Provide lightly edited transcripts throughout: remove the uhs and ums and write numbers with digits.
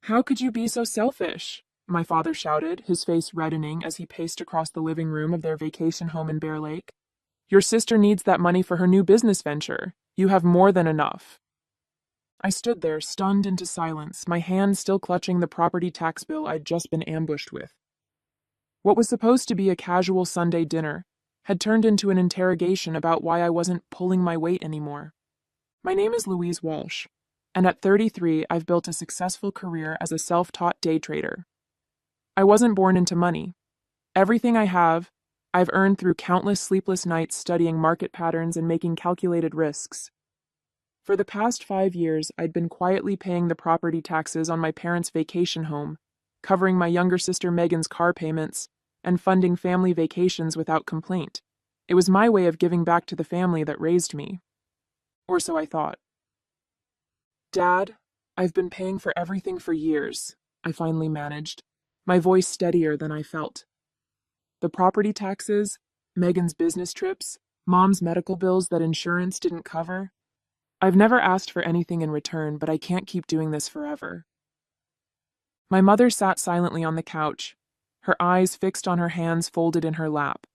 How could you be so selfish? My father shouted, his face reddening as he paced across the living room of their vacation home in Bear Lake. Your sister needs that money for her new business venture. You have more than enough. I stood there, stunned into silence, my hand still clutching the property tax bill I'd just been ambushed with. What was supposed to be a casual Sunday dinner had turned into an interrogation about why I wasn't pulling my weight anymore. My name is Louise Walsh, and at 33, I've built a successful career as a self-taught day trader. I wasn't born into money. Everything I have, I've earned through countless sleepless nights studying market patterns and making calculated risks. For the past 5 years, I'd been quietly paying the property taxes on my parents' vacation home, covering my younger sister Megan's car payments, and funding family vacations without complaint. It was my way of giving back to the family that raised me. Or so I thought. Dad, I've been paying for everything for years, I finally managed, my voice steadier than I felt. The property taxes, Megan's business trips, Mom's medical bills that insurance didn't cover. I've never asked for anything in return, but I can't keep doing this forever. My mother sat silently on the couch, her eyes fixed on her hands folded in her lap.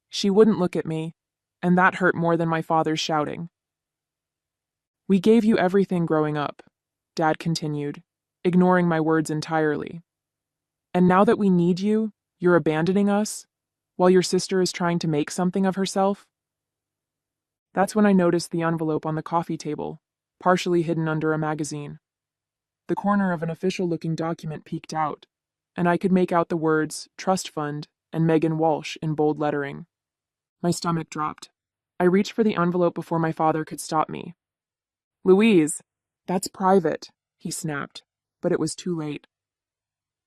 She wouldn't look at me, and that hurt more than my father's shouting. We gave you everything growing up, Dad continued, ignoring my words entirely. And now that we need you, you're abandoning us, while your sister is trying to make something of herself? That's when I noticed the envelope on the coffee table, partially hidden under a magazine. The corner of an official-looking document peeked out, and I could make out the words Trust Fund and Megan Walsh in bold lettering. My stomach dropped. I reached for the envelope before my father could stop me. Louise, that's private, he snapped, but it was too late.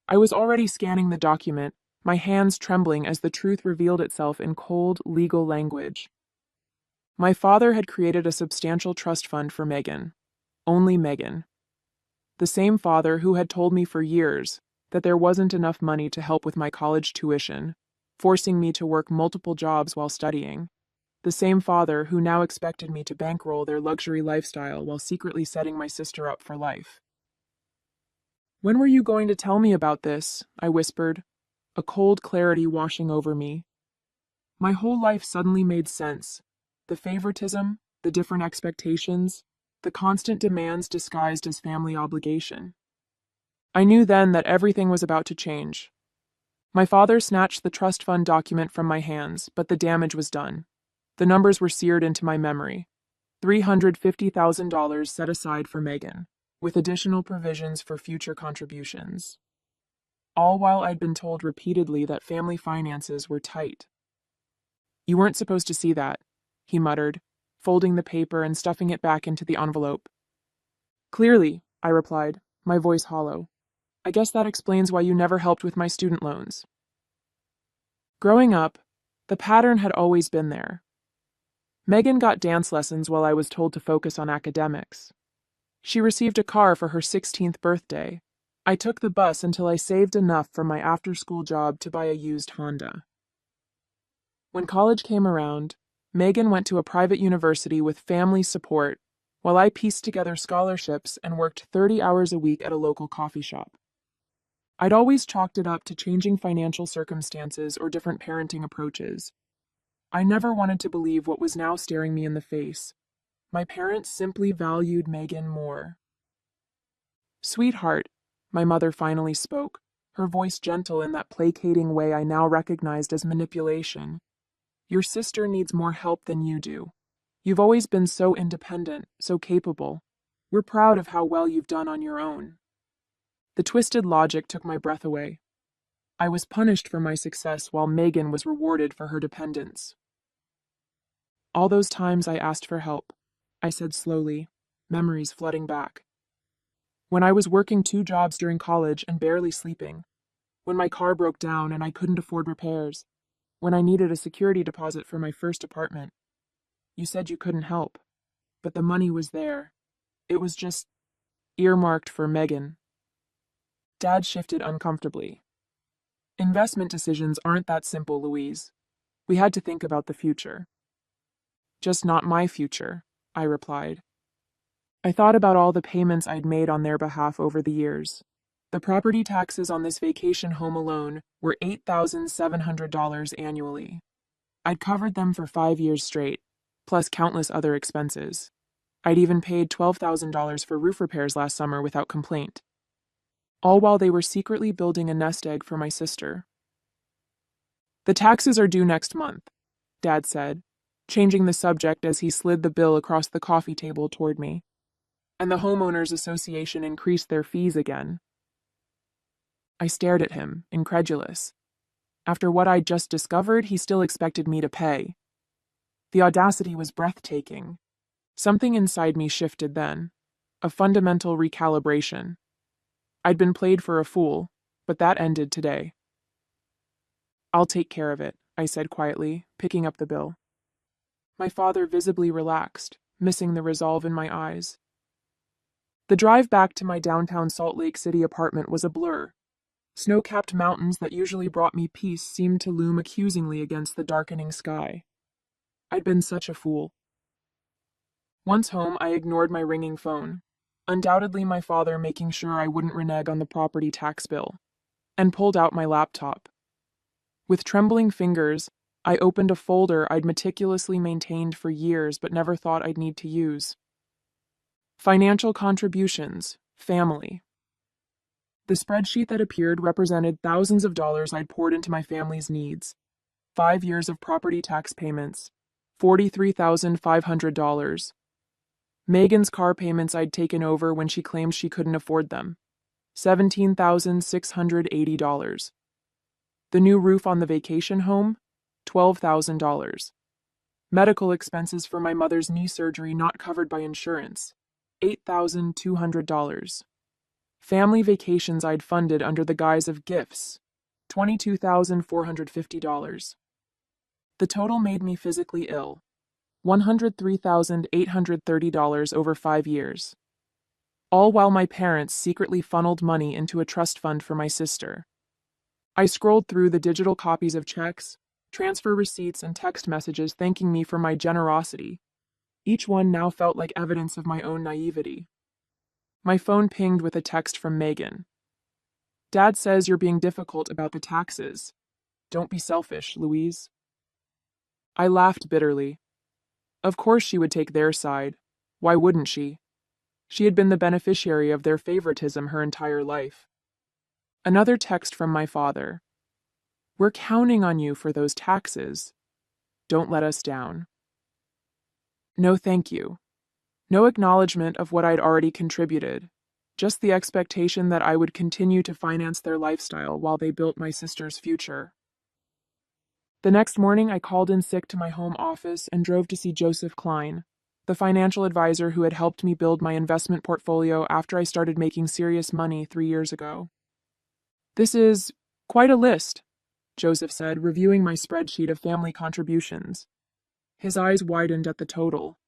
I was already scanning the document, my hands trembling as the truth revealed itself in cold, legal language. My father had created a substantial trust fund for Megan. Only Megan. The same father who had told me for years that there wasn't enough money to help with my college tuition, forcing me to work multiple jobs while studying. The same father who now expected me to bankroll their luxury lifestyle while secretly setting my sister up for life. When were you going to tell me about this? I whispered, a cold clarity washing over me. My whole life suddenly made sense. The favoritism, the different expectations, the constant demands disguised as family obligation. I knew then that everything was about to change. My father snatched the trust fund document from my hands, but the damage was done. The numbers were seared into my memory. $350,000 set aside for Megan, with additional provisions for future contributions. All while I'd been told repeatedly that family finances were tight. You weren't supposed to see that, he muttered, folding the paper and stuffing it back into the envelope. Clearly, I replied, my voice hollow. I guess that explains why you never helped with my student loans. Growing up, the pattern had always been there. Megan got dance lessons while I was told to focus on academics. She received a car for her 16th birthday. I took the bus until I saved enough from my after-school job to buy a used Honda. When college came around, Megan went to a private university with family support, while I pieced together scholarships and worked 30 hours a week at a local coffee shop. I'd always chalked it up to changing financial circumstances or different parenting approaches. I never wanted to believe what was now staring me in the face. My parents simply valued Megan more. Sweetheart, my mother finally spoke, her voice gentle in that placating way I now recognized as manipulation. Your sister needs more help than you do. You've always been so independent, so capable. We're proud of how well you've done on your own. The twisted logic took my breath away. I was punished for my success while Megan was rewarded for her dependence. All those times I asked for help, I said slowly, memories flooding back. When I was working 2 jobs during college and barely sleeping. When my car broke down and I couldn't afford repairs. When I needed a security deposit for my first apartment. You said you couldn't help, but the money was there. It was just earmarked for Megan. Dad shifted uncomfortably. Investment decisions aren't that simple, Louise. We had to think about the future. Just not my future, I replied. I thought about all the payments I'd made on their behalf over the years. The property taxes on this vacation home alone were $8,700 annually. I'd covered them for 5 years straight, plus countless other expenses. I'd even paid $12,000 for roof repairs last summer without complaint, all while they were secretly building a nest egg for my sister. The taxes are due next month, Dad said, changing the subject as he slid the bill across the coffee table toward me. And the homeowners association increased their fees again. I stared at him, incredulous. After what I'd just discovered, he still expected me to pay. The audacity was breathtaking. Something inside me shifted then, a fundamental recalibration. I'd been played for a fool, but that ended today. I'll take care of it, I said quietly, picking up the bill. My father visibly relaxed, missing the resolve in my eyes. The drive back to my downtown Salt Lake City apartment was a blur. Snow-capped mountains that usually brought me peace seemed to loom accusingly against the darkening sky. I'd been such a fool. Once home, I ignored my ringing phone, undoubtedly my father making sure I wouldn't renege on the property tax bill, and pulled out my laptop. With trembling fingers, I opened a folder I'd meticulously maintained for years but never thought I'd need to use. Financial contributions, family. The spreadsheet that appeared represented thousands of dollars I'd poured into my family's needs. 5 years of property tax payments, $43,500. Megan's car payments I'd taken over when she claimed she couldn't afford them, $17,680. The new roof on the vacation home, $12,000. Medical expenses for my mother's knee surgery not covered by insurance, $8,200. Family vacations I'd funded under the guise of gifts, $22,450. The total made me physically ill, $103,830 over 5 years. All while my parents secretly funneled money into a trust fund for my sister. I scrolled through the digital copies of checks, transfer receipts, and text messages thanking me for my generosity. Each one now felt like evidence of my own naivety. My phone pinged with a text from Megan. Dad says you're being difficult about the taxes. Don't be selfish, Louise. I laughed bitterly. Of course she would take their side. Why wouldn't she? She had been the beneficiary of their favoritism her entire life. Another text from my father. We're counting on you for those taxes. Don't let us down. No thank you. No acknowledgement of what I'd already contributed. Just the expectation that I would continue to finance their lifestyle while they built my sister's future. The next morning, I called in sick to my home office and drove to see Joseph Klein, the financial advisor who had helped me build my investment portfolio after I started making serious money 3 years ago. This is quite a list, Joseph said, reviewing my spreadsheet of family contributions. His eyes widened at the total.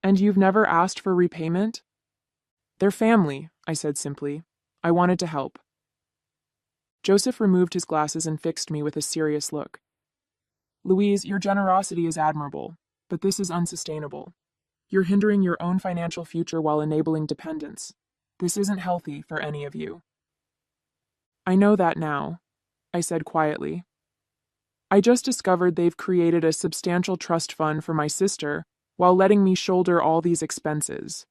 And you've never asked for repayment? They're family, I said simply. I wanted to help. Joseph removed his glasses and fixed me with a serious look. Louise, your generosity is admirable, but this is unsustainable. You're hindering your own financial future while enabling dependence. This isn't healthy for any of you. I know that now, I said quietly. I just discovered they've created a substantial trust fund for my sister while letting me shoulder all these expenses.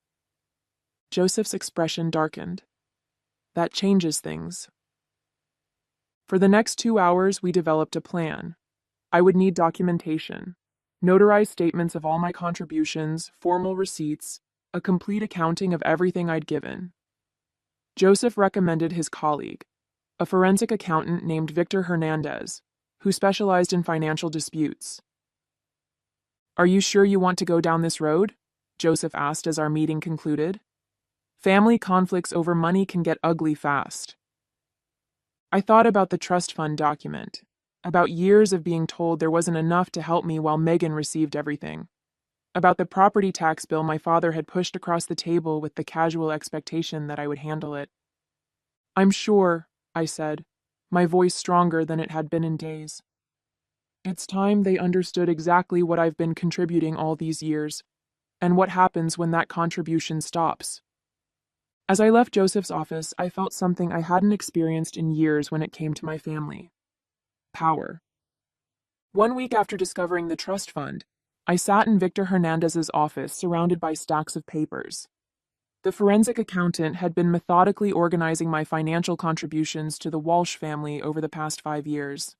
Joseph's expression darkened. That changes things. For the next 2 hours, we developed a plan. I would need documentation, notarized statements of all my contributions, formal receipts, a complete accounting of everything I'd given. Joseph recommended his colleague, a forensic accountant named Victor Hernandez, who specialized in financial disputes. Are you sure you want to go down this road? Joseph asked as our meeting concluded. Family conflicts over money can get ugly fast. I thought about the trust fund document, about years of being told there wasn't enough to help me while Megan received everything, about the property tax bill my father had pushed across the table with the casual expectation that I would handle it. I'm sure, I said, my voice stronger than it had been in days. It's time they understood exactly what I've been contributing all these years, and what happens when that contribution stops. As I left Joseph's office, I felt something I hadn't experienced in years when it came to my family. Power. 1 week after discovering the trust fund, I sat in Victor Hernandez's office surrounded by stacks of papers. The forensic accountant had been methodically organizing my financial contributions to the Walsh family over the past 5 years.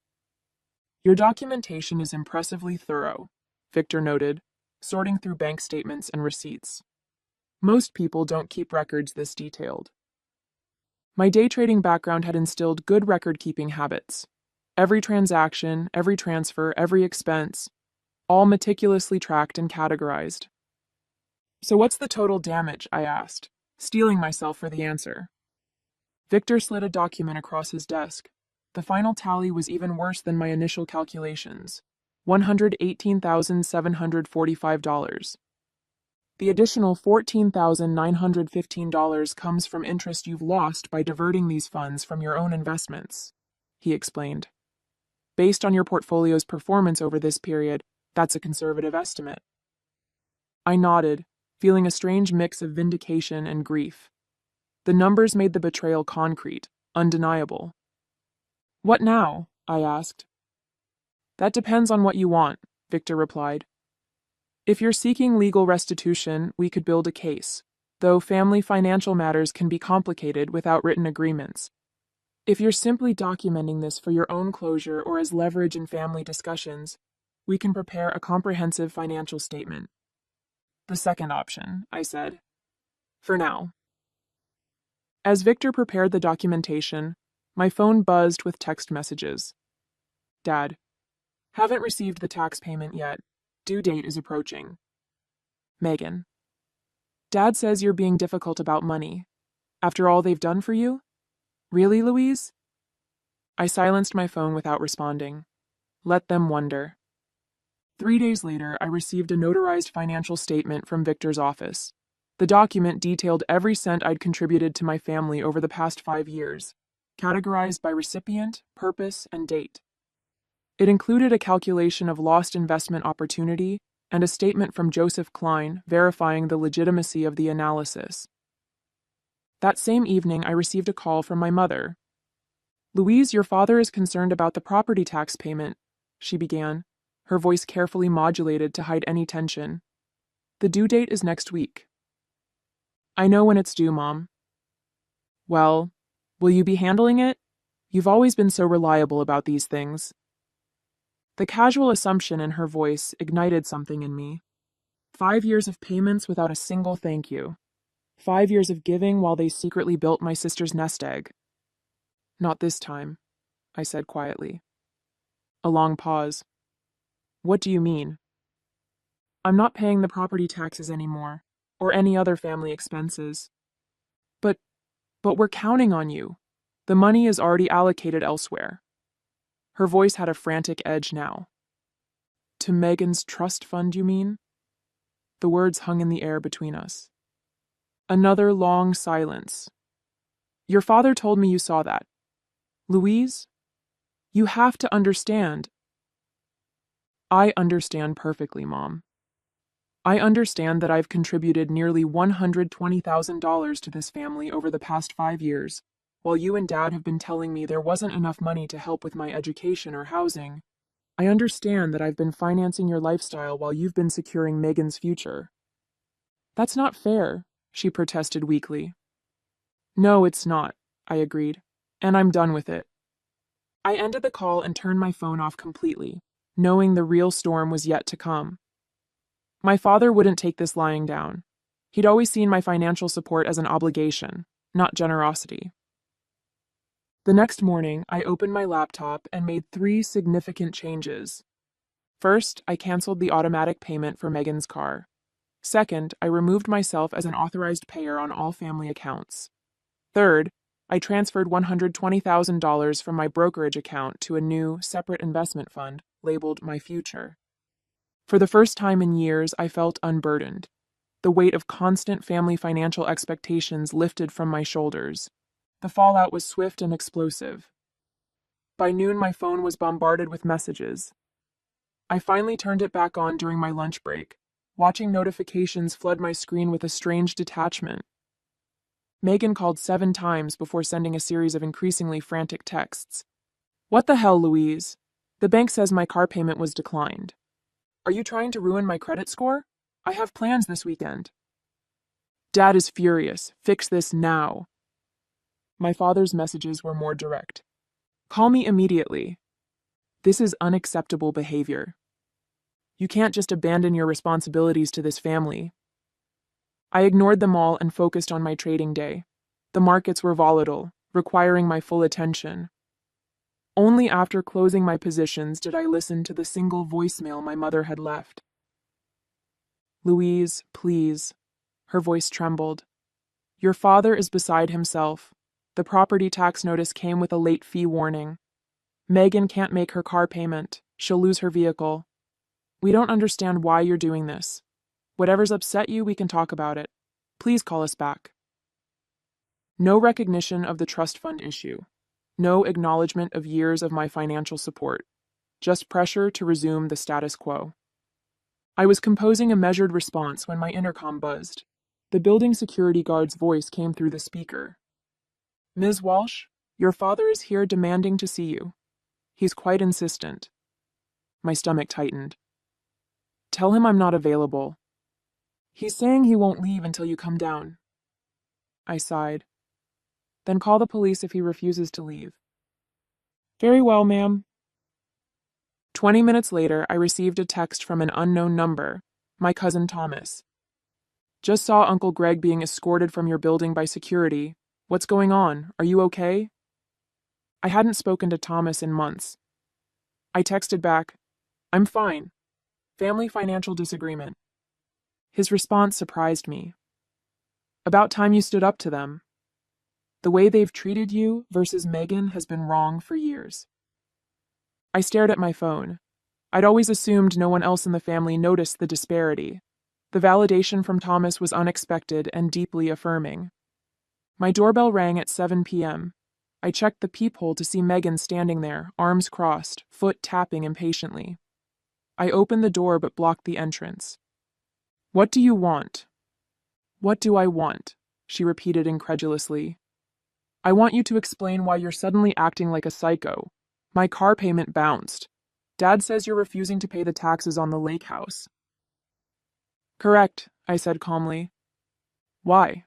Your documentation is impressively thorough, Victor noted, sorting through bank statements and receipts. Most people don't keep records this detailed. My day trading background had instilled good record-keeping habits. Every transaction, every transfer, every expense, all meticulously tracked and categorized. So what's the total damage? I asked, steeling myself for the answer. Victor slid a document across his desk. The final tally was even worse than my initial calculations. $118,745. The additional $14,915 comes from interest you've lost by diverting these funds from your own investments, he explained. Based on your portfolio's performance over this period, that's a conservative estimate. I nodded, feeling a strange mix of vindication and grief. The numbers made the betrayal concrete, undeniable. What now? I asked. That depends on what you want, Victor replied. If you're seeking legal restitution, we could build a case, though family financial matters can be complicated without written agreements. If you're simply documenting this for your own closure or as leverage in family discussions, we can prepare a comprehensive financial statement. The second option, I said. For now. As Victor prepared the documentation, my phone buzzed with text messages. Dad, haven't received the tax payment yet. Due date is approaching. Megan. Dad says you're being difficult about money. After all they've done for you? Really, Louise? I silenced my phone without responding. Let them wonder. 3 days later, I received a notarized financial statement from Victor's office. The document detailed every cent I'd contributed to my family over the past 5 years, categorized by recipient, purpose, and date. It included a calculation of lost investment opportunity and a statement from Joseph Klein verifying the legitimacy of the analysis. That same evening, I received a call from my mother. Louise, your father is concerned about the property tax payment, she began, her voice carefully modulated to hide any tension. The due date is next week. I know when it's due, Mom. Well, will you be handling it? You've always been so reliable about these things. The casual assumption in her voice ignited something in me. 5 years of payments without a single thank you. 5 years of giving while they secretly built my sister's nest egg. Not this time, I said quietly. A long pause. What do you mean? I'm not paying the property taxes anymore, or any other family expenses. But we're counting on you. The money is already allocated elsewhere. Her voice had a frantic edge now. To Megan's trust fund, you mean? The words hung in the air between us. Another long silence. Your father told me you saw that. Louise, you have to understand. I understand perfectly, Mom. I understand that I've contributed nearly $120,000 to this family over the past 5 years, while you and Dad have been telling me there wasn't enough money to help with my education or housing. I understand that I've been financing your lifestyle while you've been securing Megan's future. That's not fair, she protested weakly. No, it's not, I agreed, and I'm done with it. I ended the call and turned my phone off completely, knowing the real storm was yet to come. My father wouldn't take this lying down. He'd always seen my financial support as an obligation, not generosity. The next morning, I opened my laptop and made 3 significant changes. First, I canceled the automatic payment for Megan's car. Second, I removed myself as an authorized payer on all family accounts. Third, I transferred $120,000 from my brokerage account to a new, separate investment fund labeled My Future. For the first time in years, I felt unburdened. The weight of constant family financial expectations lifted from my shoulders. The fallout was swift and explosive. By noon, my phone was bombarded with messages. I finally turned it back on during my lunch break, watching notifications flood my screen with a strange detachment. Megan called 7 times before sending a series of increasingly frantic texts. What the hell, Louise? The bank says my car payment was declined. Are you trying to ruin my credit score? I have plans this weekend. Dad is furious. Fix this now. My father's messages were more direct. Call me immediately. This is unacceptable behavior. You can't just abandon your responsibilities to this family. I ignored them all and focused on my trading day. The markets were volatile, requiring my full attention. Only after closing my positions did I listen to the single voicemail my mother had left. Louise, please. Her voice trembled. Your father is beside himself. The property tax notice came with a late fee warning. Megan can't make her car payment. She'll lose her vehicle. We don't understand why you're doing this. Whatever's upset you, we can talk about it. Please call us back. No recognition of the trust fund issue. No acknowledgement of years of my financial support. Just pressure to resume the status quo. I was composing a measured response when my intercom buzzed. The building security guard's voice came through the speaker. Ms. Walsh, your father is here demanding to see you. He's quite insistent. My stomach tightened. Tell him I'm not available. He's saying he won't leave until you come down. I sighed. Then call the police if he refuses to leave. Very well, ma'am. 20 minutes later, I received a text from an unknown number, my cousin Thomas. Just saw Uncle Greg being escorted from your building by security. What's going on? Are you okay? I hadn't spoken to Thomas in months. I texted back, I'm fine. Family financial disagreement. His response surprised me. About time you stood up to them. The way they've treated you versus Megan has been wrong for years. I stared at my phone. I'd always assumed no one else in the family noticed the disparity. The validation from Thomas was unexpected and deeply affirming. My doorbell rang at 7 p.m. I checked the peephole to see Megan standing there, arms crossed, foot tapping impatiently. I opened the door but blocked the entrance. What do you want? What do I want? She repeated incredulously. I want you to explain why you're suddenly acting like a psycho. My car payment bounced. Dad says you're refusing to pay the taxes on the lake house. Correct, I said calmly. Why?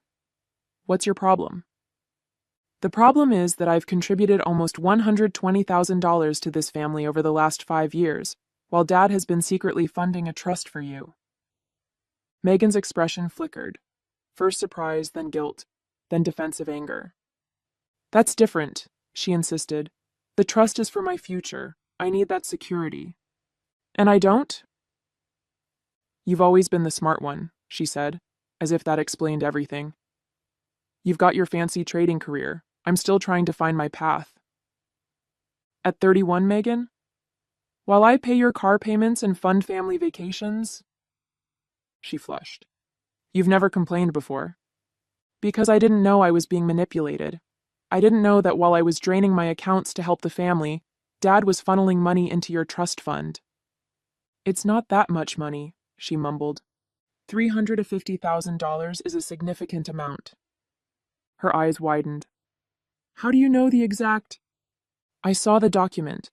What's your problem? The problem is that I've contributed almost $120,000 to this family over the last 5 years, while Dad has been secretly funding a trust for you. Megan's expression flickered. First surprise, then guilt, then defensive anger. That's different, she insisted. The trust is for my future. I need that security. And I don't? You've always been the smart one, she said, as if that explained everything. You've got your fancy trading career. I'm still trying to find my path. At 31, Megan? While I pay your car payments and fund family vacations? She flushed. You've never complained before. Because I didn't know I was being manipulated. I didn't know that while I was draining my accounts to help the family, Dad was funneling money into your trust fund. It's not that much money, she mumbled. $350,000 is a significant amount. Her eyes widened. How do you know the exact? I saw the document.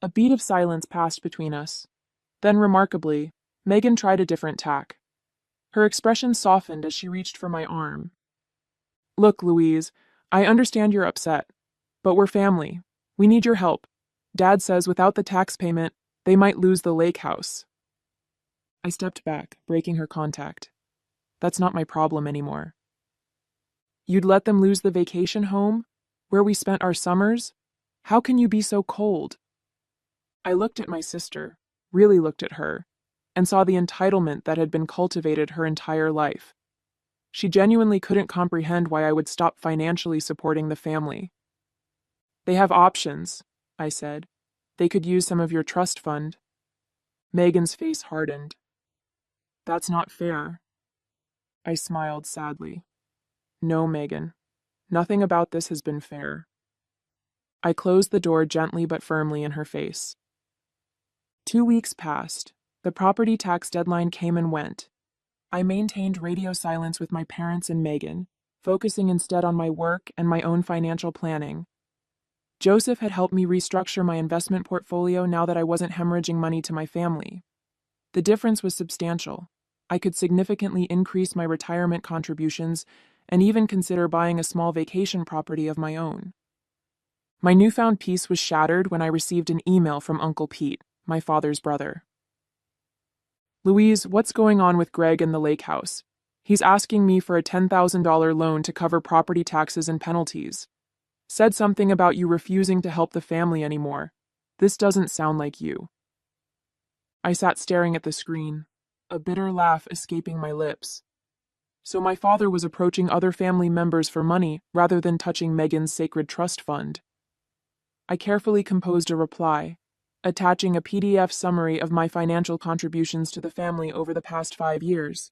A beat of silence passed between us. Then, remarkably, Megan tried a different tack. Her expression softened as she reached for my arm. Look, Louise, I understand you're upset, but we're family. We need your help. Dad says without the tax payment, they might lose the lake house. I stepped back, breaking her contact. That's not my problem anymore. You'd let them lose the vacation home, where we spent our summers? How can you be so cold? I looked at my sister, really looked at her, and saw the entitlement that had been cultivated her entire life. She genuinely couldn't comprehend why I would stop financially supporting the family. They have options, I said. They could use some of your trust fund. Megan's face hardened. That's not fair. I smiled sadly. No, Megan. Nothing about this has been fair. I closed the door gently but firmly in her face. 2 weeks passed. The property tax deadline came and went. I maintained radio silence with my parents and Megan, focusing instead on my work and my own financial planning. Joseph had helped me restructure my investment portfolio now that I wasn't hemorrhaging money to my family. The difference was substantial. I could significantly increase my retirement contributions and even consider buying a small vacation property of my own. My newfound peace was shattered when I received an email from Uncle Pete, my father's brother. "Louise, what's going on with Greg and the lake house? He's asking me for a $10,000 loan to cover property taxes and penalties. Said something about you refusing to help the family anymore. This doesn't sound like you." I sat staring at the screen, a bitter laugh escaping my lips. So my father was approaching other family members for money rather than touching Megan's sacred trust fund. I carefully composed a reply, attaching a PDF summary of my financial contributions to the family over the past 5 years,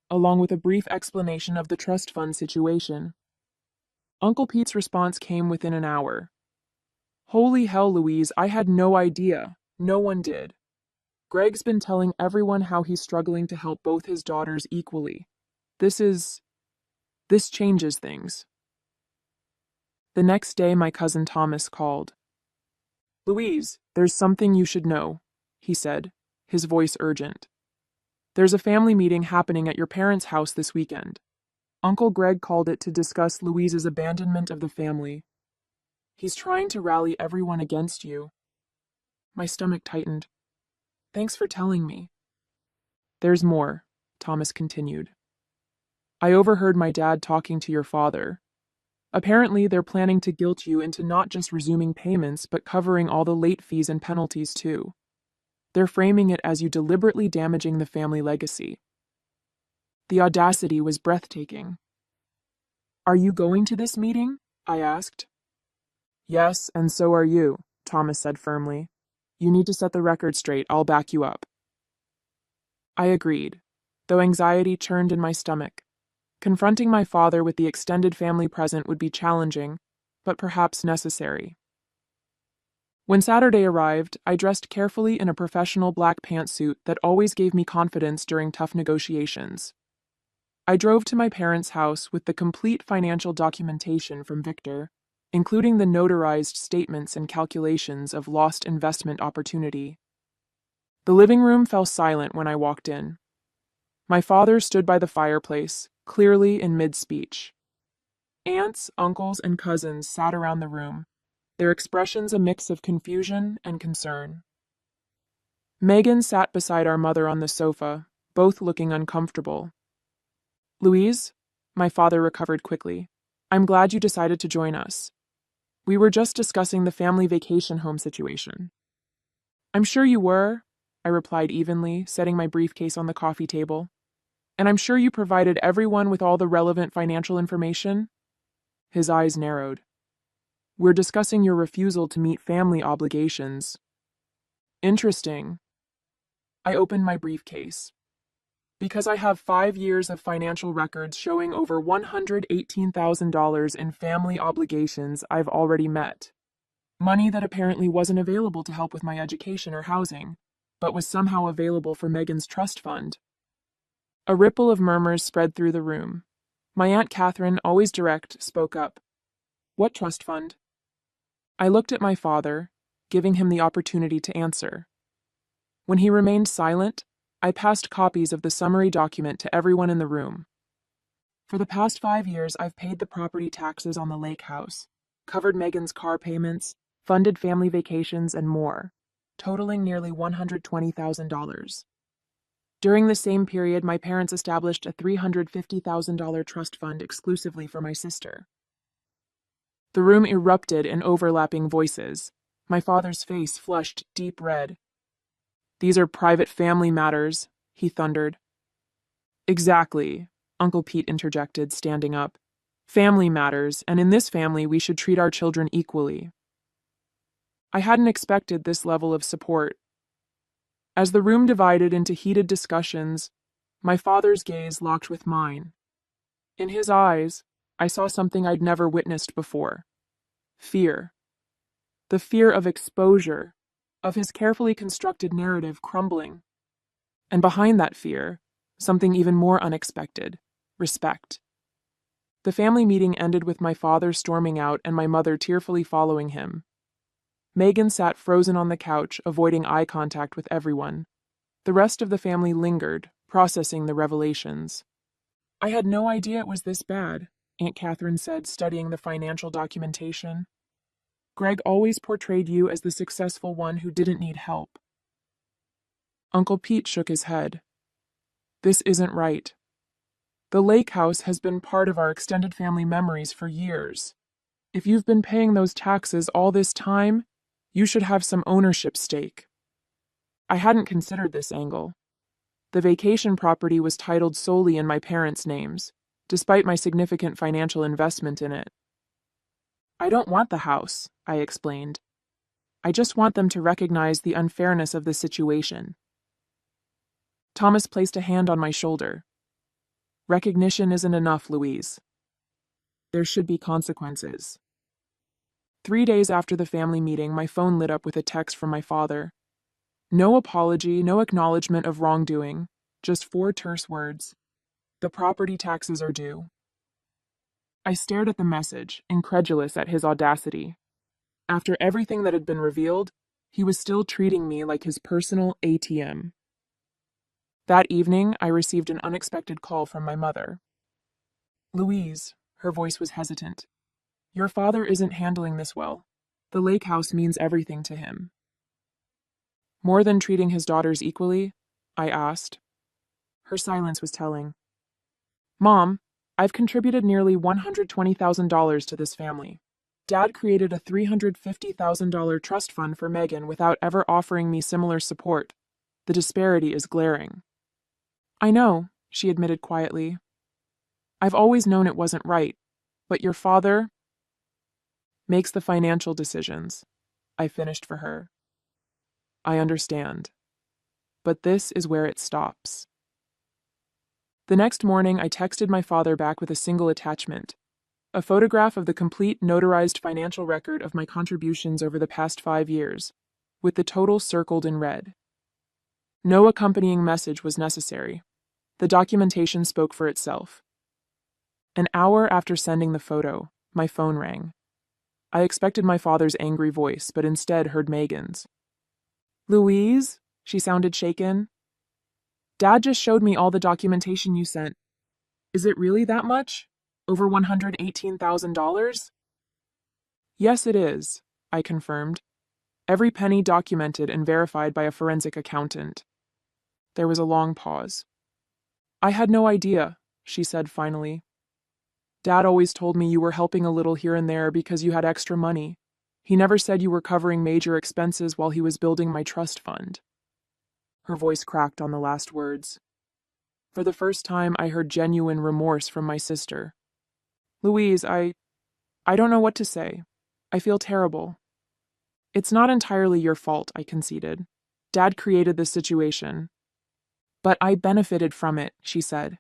along with a brief explanation of the trust fund situation. Uncle Pete's response came within an hour. "Holy hell, Louise, I had no idea. No one did. Greg's been telling everyone how he's struggling to help both his daughters equally. This changes things." The next day, my cousin Thomas called. "Louise, there's something you should know," he said, his voice urgent. "There's a family meeting happening at your parents' house this weekend. Uncle Greg called it to discuss Louise's abandonment of the family. He's trying to rally everyone against you." My stomach tightened. "Thanks for telling me." "There's more," Thomas continued. "I overheard my dad talking to your father. Apparently, they're planning to guilt you into not just resuming payments, but covering all the late fees and penalties too. They're framing it as you deliberately damaging the family legacy." The audacity was breathtaking. "Are you going to this meeting?" I asked. "Yes, and so are you," Thomas said firmly. "You need to set the record straight. I'll back you up." I agreed, though anxiety churned in my stomach. Confronting my father with the extended family present would be challenging, but perhaps necessary. When Saturday arrived, I dressed carefully in a professional black pantsuit that always gave me confidence during tough negotiations. I drove to my parents' house with the complete financial documentation from Victor, including the notarized statements and calculations of lost investment opportunity. The living room fell silent when I walked in. My father stood by the fireplace, clearly in mid-speech. Aunts, uncles, and cousins sat around the room, their expressions a mix of confusion and concern. Megan sat beside our mother on the sofa, both looking uncomfortable. "Louise," my father recovered quickly, "I'm glad you decided to join us. We were just discussing the family vacation home situation." "I'm sure you were," I replied evenly, setting my briefcase on the coffee table. "And I'm sure you provided everyone with all the relevant financial information?" His eyes narrowed. "We're discussing your refusal to meet family obligations." "Interesting." I opened my briefcase. "Because I have 5 years of financial records showing over $118,000 in family obligations I've already met. Money that apparently wasn't available to help with my education or housing, but was somehow available for Megan's trust fund." A ripple of murmurs spread through the room. My Aunt Catherine, always direct, spoke up. "What trust fund?" I looked at my father, giving him the opportunity to answer. When he remained silent, I passed copies of the summary document to everyone in the room. "For the past 5 years, I've paid the property taxes on the lake house, covered Megan's car payments, funded family vacations, and more, totaling nearly $120,000. During the same period, my parents established a $350,000 trust fund exclusively for my sister." The room erupted in overlapping voices. My father's face flushed deep red. "These are private family matters," he thundered. "Exactly," Uncle Pete interjected, standing up. "Family matters, and in this family we should treat our children equally." I hadn't expected this level of support. As the room divided into heated discussions, my father's gaze locked with mine. In his eyes, I saw something I'd never witnessed before. Fear. The fear of exposure, of his carefully constructed narrative crumbling. And behind that fear, something even more unexpected: respect. The family meeting ended with my father storming out and my mother tearfully following him. Megan sat frozen on the couch, avoiding eye contact with everyone. The rest of the family lingered, processing the revelations. I had no idea it was this bad, Aunt Catherine said, studying the financial documentation. Greg always portrayed you as the successful one who didn't need help. Uncle Pete shook his head. This isn't right. The lake house has been part of our extended family memories for years. If you've been paying those taxes all this time, you should have some ownership stake. I hadn't considered this angle. The vacation property was titled solely in my parents' names, despite my significant financial investment in it. I don't want the house, I explained. I just want them to recognize the unfairness of the situation. Thomas placed a hand on my shoulder. Recognition isn't enough, Louise. There should be consequences. 3 days after the family meeting, my phone lit up with a text from my father. No apology, no acknowledgement of wrongdoing, just 4 terse words. The property taxes are due. I stared at the message, incredulous at his audacity. After everything that had been revealed, he was still treating me like his personal ATM. That evening, I received an unexpected call from my mother. Louise, her voice was hesitant. Your father isn't handling this well. The lake house means everything to him. More than treating his daughters equally? I asked. Her silence was telling. Mom, I've contributed nearly $120,000 to this family. Dad created a $350,000 trust fund for Megan without ever offering me similar support. The disparity is glaring. I know, she admitted quietly. I've always known it wasn't right, but your father makes the financial decisions. I finished for her. I understand. But this is where it stops. The next morning, I texted my father back with a single attachment, a photograph of the complete notarized financial record of my contributions over the past 5 years, with the total circled in red. No accompanying message was necessary. The documentation spoke for itself. An hour after sending the photo, my phone rang. I expected my father's angry voice, but instead heard Megan's. Louise? She sounded shaken. Dad just showed me all the documentation you sent. Is it really that much? Over $118,000? Yes, it is, I confirmed. Every penny documented and verified by a forensic accountant. There was a long pause. I had no idea, she said finally. Dad always told me you were helping a little here and there because you had extra money. He never said you were covering major expenses while he was building my trust fund. Her voice cracked on the last words. For the first time, I heard genuine remorse from my sister. Louise, I don't know what to say. I feel terrible. It's not entirely your fault, I conceded. Dad created this situation. But I benefited from it, she said.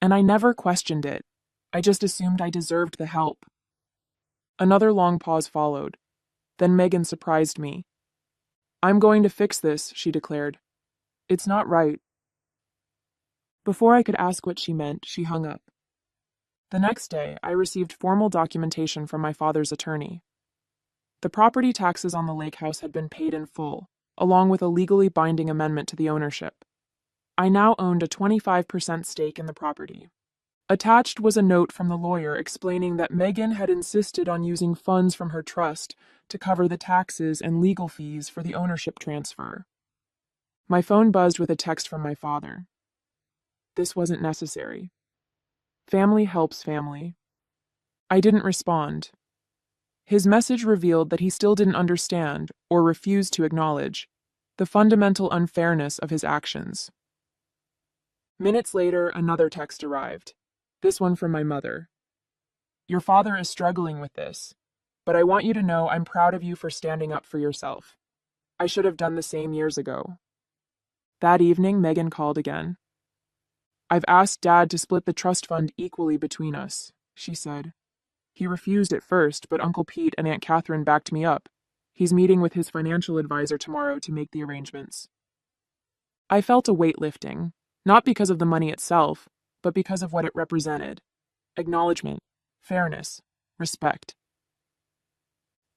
And I never questioned it. I just assumed I deserved the help. Another long pause followed. Then Megan surprised me. I'm going to fix this, she declared. It's not right. Before I could ask what she meant, she hung up. The next day, I received formal documentation from my father's attorney. The property taxes on the lake house had been paid in full, along with a legally binding amendment to the ownership. I now owned a 25% stake in the property. Attached was a note from the lawyer explaining that Megan had insisted on using funds from her trust to cover the taxes and legal fees for the ownership transfer. My phone buzzed with a text from my father. This wasn't necessary. Family helps family. I didn't respond. His message revealed that he still didn't understand, or refused to acknowledge, the fundamental unfairness of his actions. Minutes later, another text arrived. This one from my mother. Your father is struggling with this, but I want you to know I'm proud of you for standing up for yourself. I should have done the same years ago. That evening, Megan called again. I've asked Dad to split the trust fund equally between us, she said. He refused at first, but Uncle Pete and Aunt Catherine backed me up. He's meeting with his financial advisor tomorrow to make the arrangements. I felt a weight lifting, not because of the money itself, but because of what it represented. Acknowledgement. fairness, respect.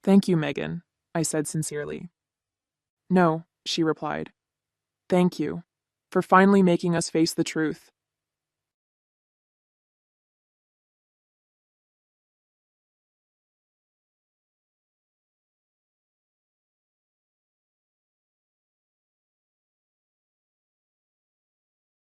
Thank you, Megan, I said sincerely. No, she replied. Thank you for finally making us face the truth.